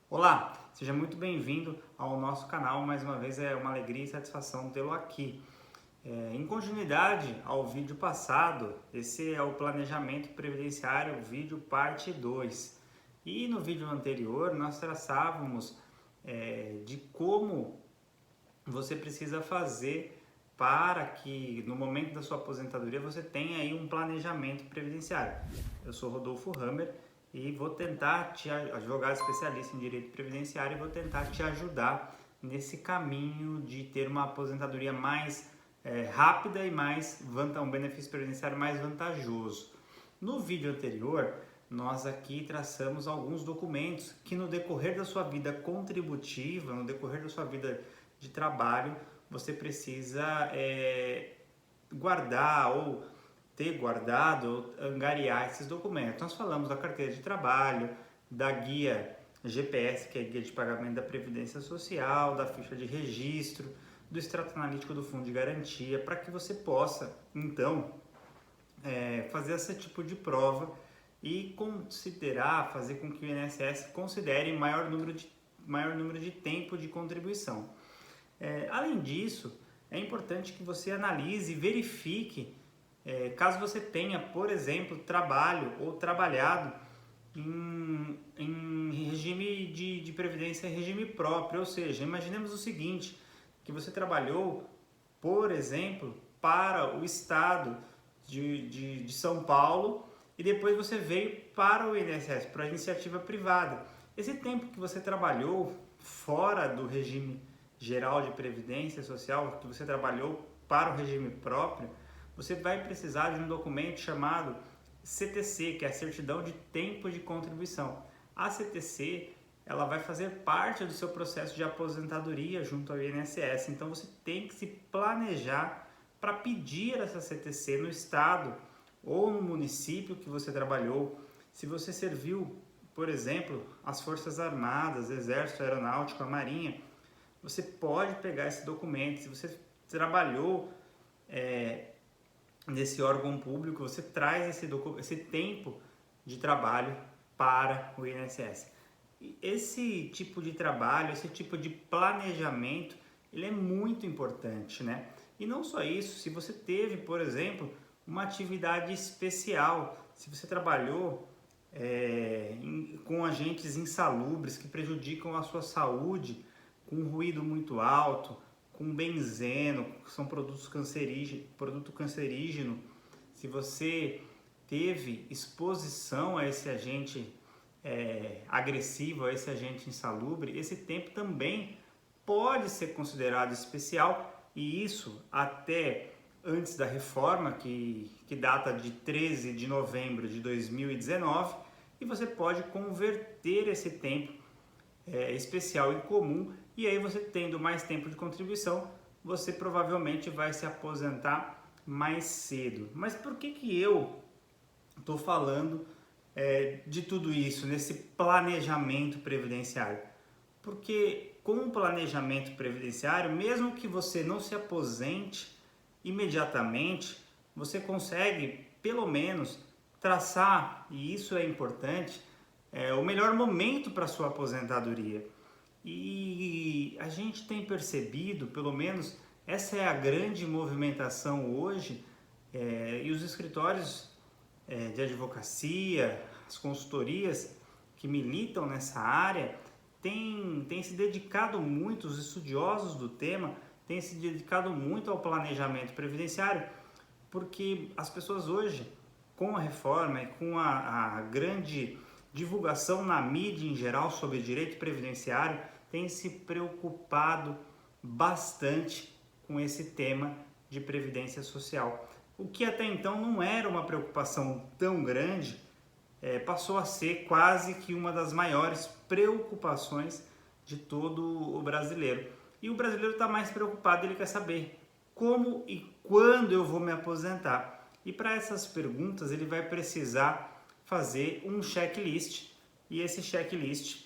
Olá, seja muito bem-vindo ao nosso canal. Mais uma vez é uma alegria e satisfação tê-lo aqui. Em continuidade ao vídeo passado, esse é o planejamento previdenciário, vídeo parte 2. E no vídeo anterior nós traçávamos de como você precisa fazer para que no momento da sua aposentadoria você tenha aí um planejamento previdenciário. Eu sou Rodolfo Hammer e vou tentar advogado especialista em direito previdenciário, e vou tentar te ajudar nesse caminho de ter uma aposentadoria mais rápida e um benefício previdenciário mais vantajoso. No vídeo anterior, nós aqui traçamos alguns documentos que no decorrer da sua vida contributiva, no decorrer da sua vida de trabalho, você precisa guardar ou ter guardado ou angariar esses documentos. Nós falamos da carteira de trabalho, da guia GPS, que é a guia de pagamento da Previdência Social, da ficha de registro, do extrato analítico do Fundo de Garantia, para que você possa, então, fazer esse tipo de prova e fazer com que o INSS considere maior número de tempo de contribuição. Além disso, é importante que você analise e verifique, caso você tenha, por exemplo, trabalho ou trabalhado em regime de previdência, regime próprio, ou seja, imaginemos o seguinte, que você trabalhou, por exemplo, para o estado de São Paulo e depois você veio para o INSS, para a iniciativa privada. Esse tempo que você trabalhou fora do regime geral de previdência social, que você trabalhou para o regime próprio, você vai precisar de um documento chamado CTC, que é a Certidão de Tempo de Contribuição. A CTC, ela vai fazer parte do seu processo de aposentadoria junto ao INSS, então você tem que se planejar para pedir essa CTC no estado ou no município que você trabalhou. Se você serviu, por exemplo, as Forças Armadas, Exército, Aeronáutica, a Marinha, você pode pegar esse documento. Se você trabalhou nesse órgão público, você traz esse tempo de trabalho para o INSS. E esse tipo de trabalho, esse tipo de planejamento, ele é muito importante, né? E não só isso, se você teve, por exemplo, uma atividade especial, se você trabalhou com agentes insalubres que prejudicam a sua saúde, com ruído muito alto, com benzeno, que são produto cancerígeno, se você teve exposição a esse agente agressivo, a esse agente insalubre, esse tempo também pode ser considerado especial, e isso até antes da reforma, que data de 13 de novembro de 2019, e você pode converter esse tempo especial em comum, e aí você tendo mais tempo de contribuição, você provavelmente vai se aposentar mais cedo. Mas por que eu estou falando de tudo isso, nesse planejamento previdenciário? Porque com o planejamento previdenciário, mesmo que você não se aposente imediatamente, você consegue pelo menos traçar, e isso é importante, o melhor momento para a sua aposentadoria. E a gente tem percebido, pelo menos essa é a grande movimentação hoje, e os escritórios de advocacia, as consultorias que militam nessa área, têm se dedicado muito, os estudiosos do tema têm se dedicado muito ao planejamento previdenciário, porque as pessoas hoje, com a reforma e com a grande divulgação na mídia em geral sobre direito previdenciário, têm se preocupado bastante com esse tema de previdência social. O que até então não era uma preocupação tão grande, passou a ser quase que uma das maiores preocupações de todo o brasileiro. E o brasileiro está mais preocupado, ele quer saber como e quando eu vou me aposentar. E para essas perguntas ele vai precisar fazer um checklist, e esse checklist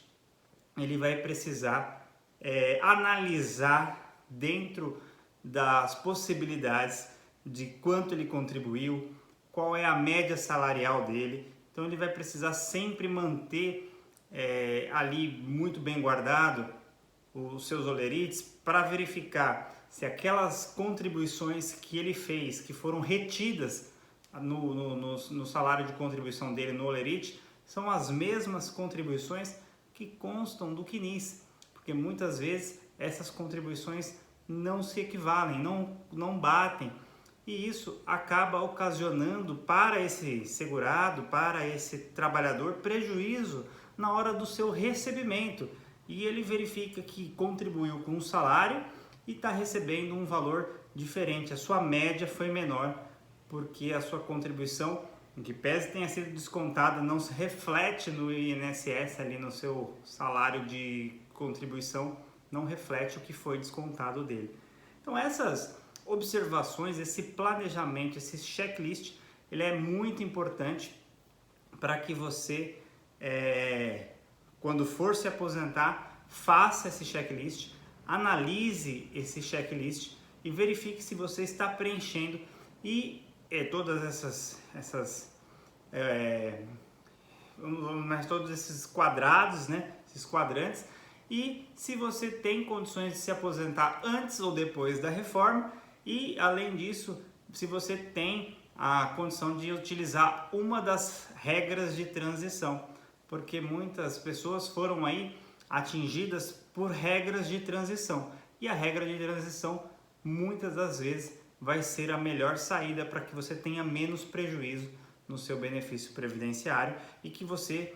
ele vai precisar analisar dentro das possibilidades de quanto ele contribuiu, qual é a média salarial dele. Então ele vai precisar sempre manter ali muito bem guardado os seus olerites para verificar se aquelas contribuições que ele fez, que foram retidas no salário de contribuição dele no olerite, são as mesmas contribuições que constam do CNIS, porque muitas vezes essas contribuições não se equivalem, não batem, e isso acaba ocasionando para esse segurado, para esse trabalhador, prejuízo na hora do seu recebimento, e ele verifica que contribuiu com o salário e está recebendo um valor diferente, a sua média foi menor, porque a sua contribuição, em que pese tenha sido descontada, não se reflete no INSS, ali no seu salário de contribuição, não reflete o que foi descontado dele. Então essas observações, esse planejamento, esse checklist, ele é muito importante para que você, quando for se aposentar, faça esse checklist, analise esse checklist e verifique se você está preenchendo e todas todos esses quadrados, né? Esses quadrantes, e se você tem condições de se aposentar antes ou depois da reforma, e além disso, se você tem a condição de utilizar uma das regras de transição, porque muitas pessoas foram aí atingidas por regras de transição, e a regra de transição muitas das vezes vai ser a melhor saída para que você tenha menos prejuízo no seu benefício previdenciário e que você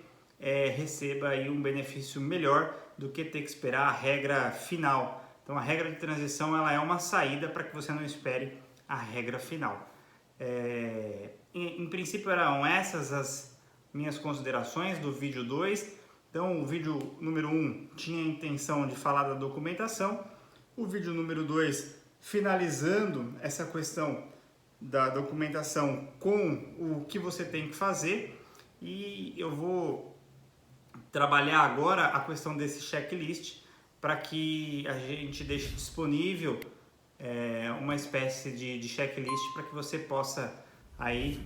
receba aí um benefício melhor do que ter que esperar a regra final. Então a regra de transição ela é uma saída para que você não espere a regra final. Em princípio eram essas as minhas considerações do vídeo 2. Então o vídeo número 1 tinha a intenção de falar da documentação, o vídeo número 2 finalizando essa questão da documentação com o que você tem que fazer, e eu vou trabalhar agora a questão desse checklist para que a gente deixe disponível uma espécie de checklist para que você possa aí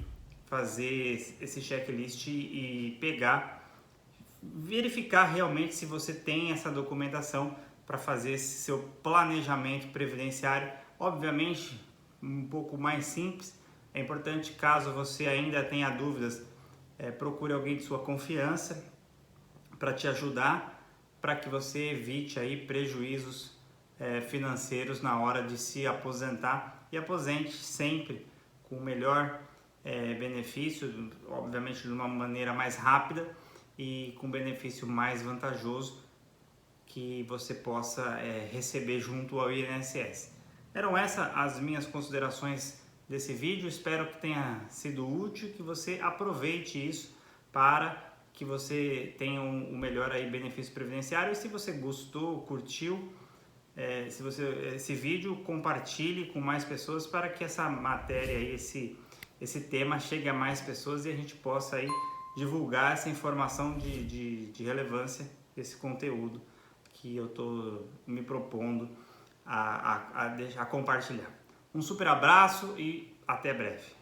fazer esse checklist e verificar realmente se você tem essa documentação para fazer esse seu planejamento previdenciário. Obviamente, um pouco mais simples. É importante, caso você ainda tenha dúvidas, procure alguém de sua confiança para te ajudar, para que você evite aí prejuízos financeiros na hora de se aposentar, e aposente sempre com o melhor benefício, obviamente de uma maneira mais rápida e com benefício mais vantajoso que você possa receber junto ao INSS. Eram essas as minhas considerações desse vídeo, espero que tenha sido útil, que você aproveite isso para que você tenha um melhor aí benefício previdenciário. E se você gostou, curtiu esse vídeo, compartilhe com mais pessoas para que essa matéria aí, esse tema chegue a mais pessoas e a gente possa aí divulgar essa informação de relevância, esse conteúdo que eu estou me propondo a compartilhar. Um super abraço e até breve.